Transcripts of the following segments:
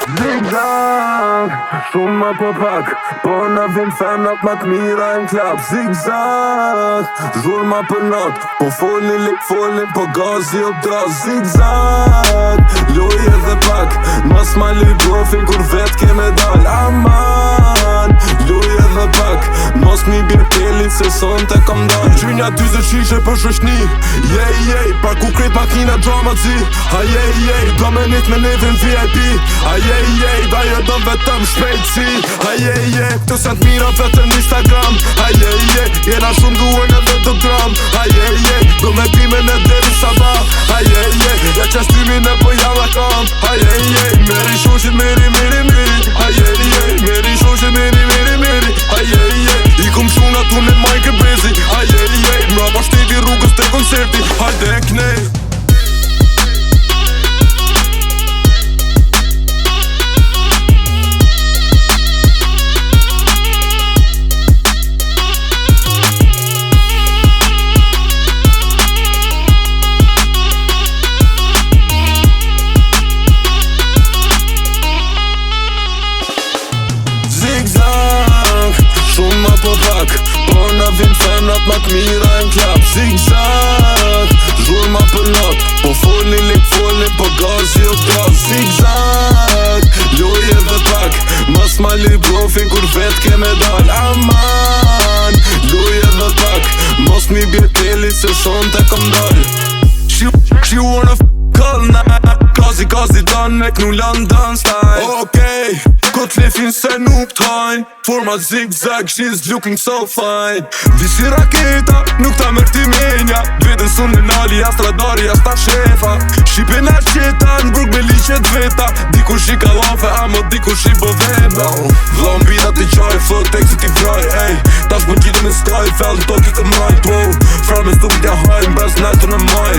Zigzag, shumë ma po pak, po na vim femnat ma t'mira në klap. Zigzag, zhur ma për not, po folin lip folin, po gazi o dras. Zigzag, loj edhe pak, mas ma li blofin kur vet ke me dal. Aman, loj edhe pak, mos mi bje telin se son te kom dal. Gjynja 20 shishe për shoshni, jej, pa ku krejt makina drama zi. Ha jej, do me nit me nevin VIP. Ha jej, da jo do vetëm shpejt si. Ha jej, të sen t'mira vetëm Instagram. Ha jej, jena shumë duhe në vedogram. Ha jej, do me pime në deri sabah. Ha jej, ja qastymi në po jalla kam. Ha jej, meri shoshit meri. Ha jej, meri shoshit meri. Ha jej, i kum shuna tu në majke bezi. Ha jej, mrapa shteti rrugës të koncerti. Hajde e knej. Zigzag, shumë ma po pak, po na vim femnat ma t'mira në klap. Zigzag, zhur ma për not, po folin lip folin, po gazi o dras. Zigzag, loj edhe pak, mas ma li blofin kur vet ke me dal. Aman, loj edhe pak, mos mi bje teli se son te kom dal. She wanna f*** all night, Kazi done me knu London style. Okej, kot lefin se nuk t'hajn, forma zigzag, she's looking so fine. Visi raketa, nuk ta mërti menja, vetën sun në nali, as tradari, as ta shefa. Shqipin e qeta, n'bruk me liqet veta, dikush i kalafe, amo dikush i boveta. Vlon bita t'i qaj, fët tek si t'i vraj, ej, tash më gjidë me skaj, fell në toki të mrajt, wow. Frames duke t'ja haj, mbres najtë në maj,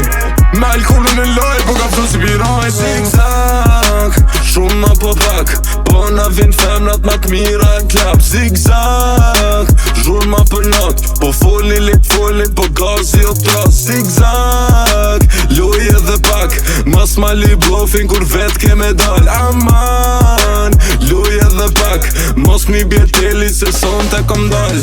me alkoholën e laj, po ka fru si biraj. Zigzag, shumë ma po pak, po na vin femnat ma t'mira në klap. Zigzag, zhur ma për not, po folin lip folin, po gazi o dras. Zigzag, loj edhe pak, mas ma li blofin kur vet ke me dal. Aman, loj edhe pak, mos mi bje teli se son te kom dal.